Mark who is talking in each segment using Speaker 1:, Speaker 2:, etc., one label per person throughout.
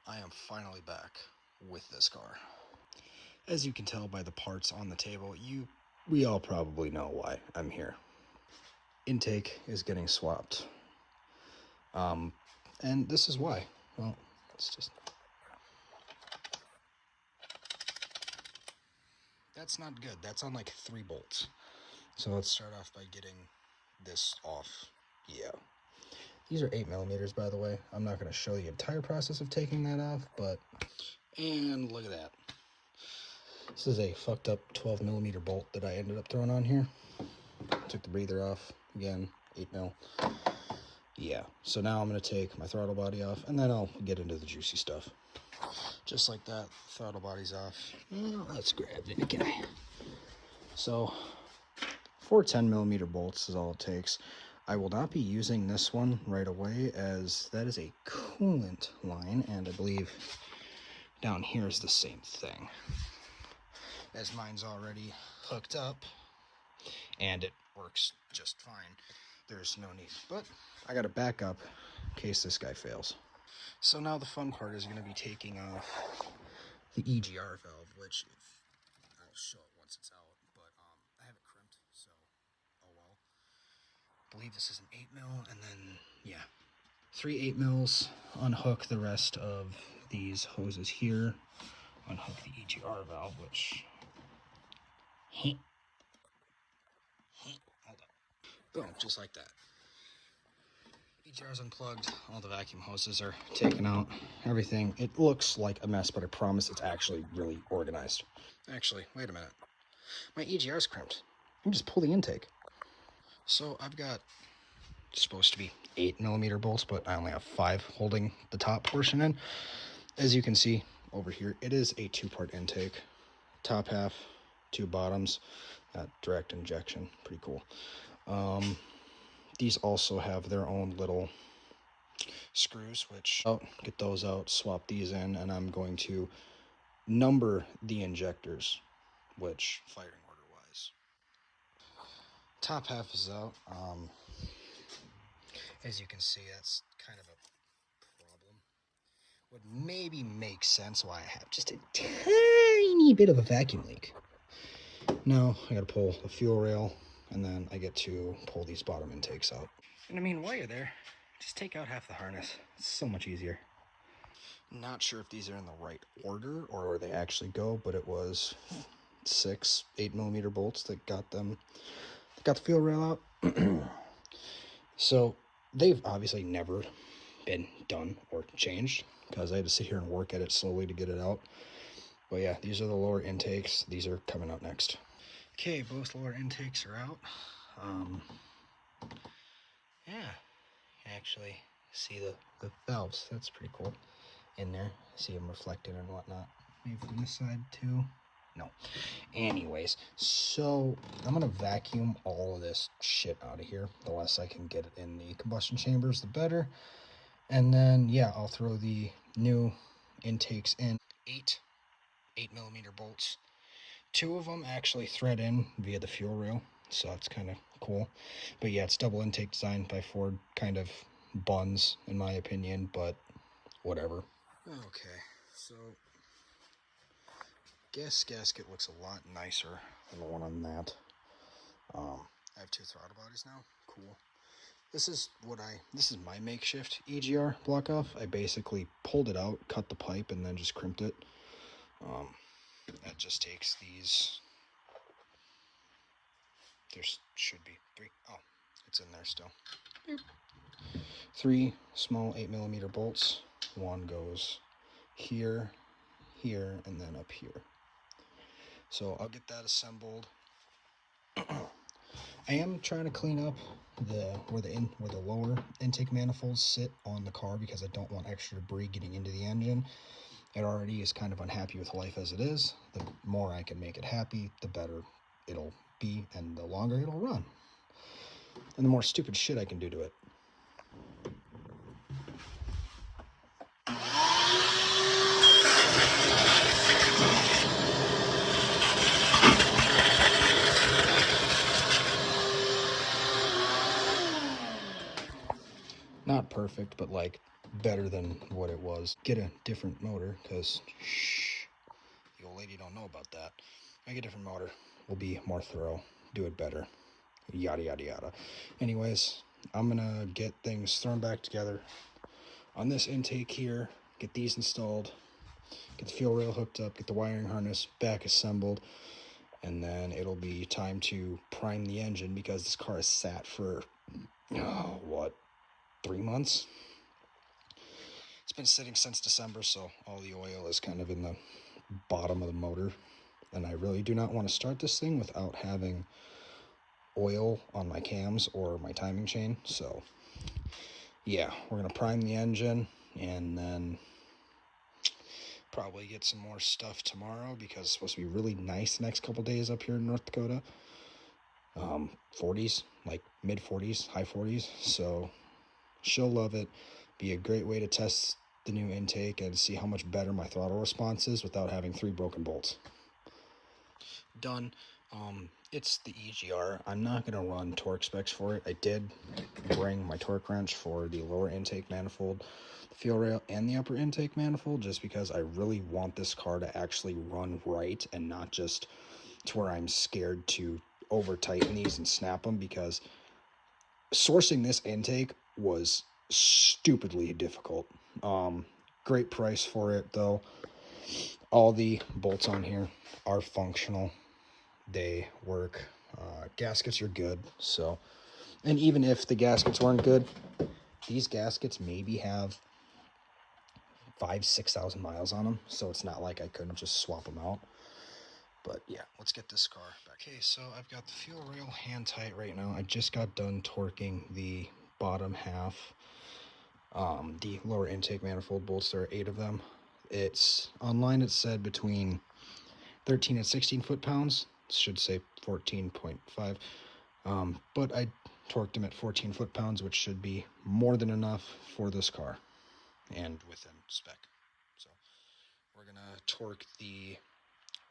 Speaker 1: I am finally back with this car. As you can tell by the parts on the table, we all probably know why I'm here. Intake is getting swapped. And this is why. Well, it's just... That's not good. That's on like 3 bolts. So let's start off by getting this off. Yeah. These are 8mm, by the way. I'm not going to show the entire process of taking that off, but... And look at that. This is a fucked up 12mm bolt that I ended up throwing on here. Took the breather off. Again, 8mm. Yeah, so now I'm going to take my throttle body off, and then I'll get into the juicy stuff. Just like that, throttle body's off. Well, let's grab that guy. So, 4 10mm bolts is all it takes. I will not be using this one right away, as that is a coolant line, and I believe down here is the same thing. As mine's already hooked up, and it works just fine. There's no need, but I got a backup in case this guy fails. So now the fun part is going to be taking off the EGR valve, which I'll show it once it's out, but I have it crimped, so oh well. I believe this is an 8mm, and then yeah, 3 8mm. Unhook the rest of these hoses here. Unhook the EGR valve, which hold up. Boom, just like that. EGR's unplugged, all the vacuum hoses are taken out, everything. It looks like a mess, but I promise it's actually really organized. Actually, wait a minute. My EGR's crimped. I can just pull the intake. So I've got, supposed to be 8mm bolts, but I only have 5 holding the top portion in. As you can see over here, it is a 2-part intake. Top half, 2 bottoms, direct injection, pretty cool. These also have their own little screws, which get those out, swap these in, and I'm going to number the injectors, which firing order wise. Top half is out. As you can see, that's kind of a problem. Would maybe make sense why I have just a tiny bit of a vacuum leak. Now I gotta pull the fuel rail, and then I get to pull these bottom intakes out. And I mean, while you're there, just take out half the harness. It's so much easier. Not sure if these are in the right order or where they actually go, but it was 6 8mm bolts that got the fuel rail out. So they've obviously never been done or changed, because I had to sit here and work at it slowly to get it out. But yeah, these are the lower intakes. These are coming out next. Okay, both lower intakes are out. Yeah, actually see the valves. That's pretty cool in there. See them reflected and whatnot. Maybe from this side too. No. Anyways, so I'm gonna vacuum all of this shit out of here. The less I can get it in the combustion chambers, the better. And then yeah, I'll throw the new intakes in. 8 8mm bolts. 2 of them actually thread in via the fuel rail, so that's kind of cool. But yeah, it's double intake design by Ford. Kind of buns in my opinion, but whatever. Okay, so gas gasket looks a lot nicer than the one on that. I have 2 throttle bodies now. Cool. This is my makeshift EGR block off. I basically pulled it out, cut the pipe, and then just crimped it. That just takes these. There should be 3. Oh, it's in there still. 3 small 8mm bolts. One goes here, here, and then up here. So I'll get that assembled. I am trying to clean up where the lower intake manifolds sit on the car, because I don't want extra debris getting into the engine. It already is kind of unhappy with life as it is. The more I can make it happy, the better it'll be, and the longer it'll run. And the more stupid shit I can do to it. Not perfect, but like better than what it was. Get a different motor, because the old lady don't know about that. I get a different motor. We'll be more thorough, do it better, yada yada yada. Anyways, I'm gonna get things thrown back together on this intake here, get these installed, get the fuel rail hooked up, get the wiring harness back assembled, and then it'll be time to prime the engine, because this car has sat for, what, 3 months? It's been sitting since December, so all the oil is kind of in the bottom of the motor, and I really do not want to start this thing without having oil on my cams or my timing chain. So yeah, we're gonna prime the engine and then probably get some more stuff tomorrow, because it's supposed to be really nice the next couple days up here in North Dakota. 40s, like mid 40s, high 40s, so she'll love it. Be a great way to test the new intake and see how much better my throttle response is without having 3 broken bolts. Done. It's the EGR. I'm not going to run torque specs for it. I did bring my torque wrench for the lower intake manifold, the fuel rail, and the upper intake manifold, just because I really want this car to actually run right and not just to where I'm scared to over tighten these and snap them, because sourcing this intake was stupidly difficult. Great price for it though. All the bolts on here are functional. They work. Gaskets are good. So, and even if the gaskets weren't good, these gaskets maybe have 5,000-6,000 miles on them, so it's not like I couldn't just swap them out. But yeah, let's get this car back. Okay, so I've got the fuel rail hand tight right now. I just got done torquing the bottom half, the lower intake manifold bolts. There are 8 of them. It's online, it said between 13 and 16 foot-pounds. It should say 14.5. But I torqued them at 14 foot-pounds, which should be more than enough for this car and within spec. So we're gonna torque the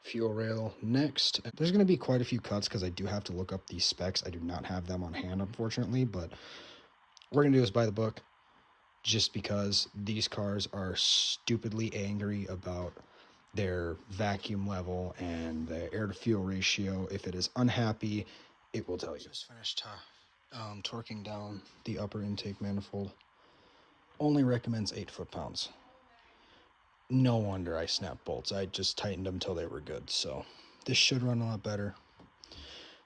Speaker 1: fuel rail next. There's going to be quite a few cuts because I do have to look up these specs. I do not have them on hand, unfortunately, but we're going to do this by the book, just because these cars are stupidly angry about their vacuum level and the air to fuel ratio. If it is unhappy, it will tell you. Just finished torquing down the upper intake manifold. Only recommends 8 foot-pounds. No wonder I snapped bolts. I just tightened them until they were good. So this should run a lot better.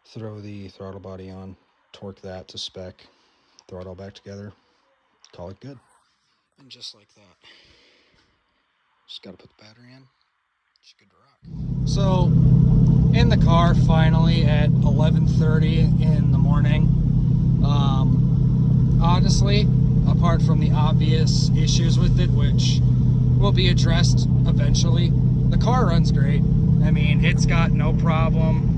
Speaker 1: Throw the throttle body on, torque that to spec, throw it all back together, call it good. And just like that, just got to put the battery in. It's good to rock. So in the car finally at 11:30 in the morning. Honestly, apart from the obvious issues with it, which will be addressed eventually, the car runs great. I mean, it's got no problem.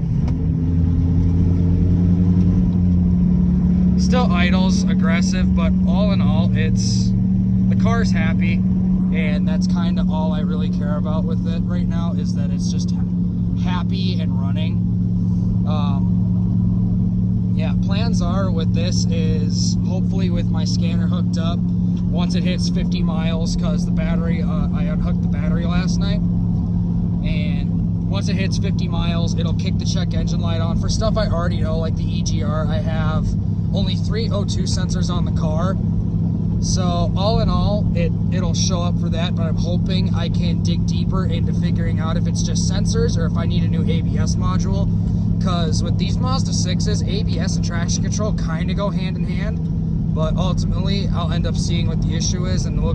Speaker 1: Still idles aggressive, but all in all, the car's happy, and that's kind of all I really care about with it right now, is that it's just happy and running. Yeah, plans are with this is hopefully with my scanner hooked up, once it hits 50 miles, because the battery, I unhooked the battery last night, and once it hits 50 miles, it'll kick the check engine light on. For stuff I already know, like the EGR, I have only 3 O2 sensors on the car, so all in all, it'll show up for that, but I'm hoping I can dig deeper into figuring out if it's just sensors or if I need a new ABS module, because with these Mazda 6s, ABS and traction control kind of go hand in hand. But ultimately, I'll end up seeing what the issue is, and we'll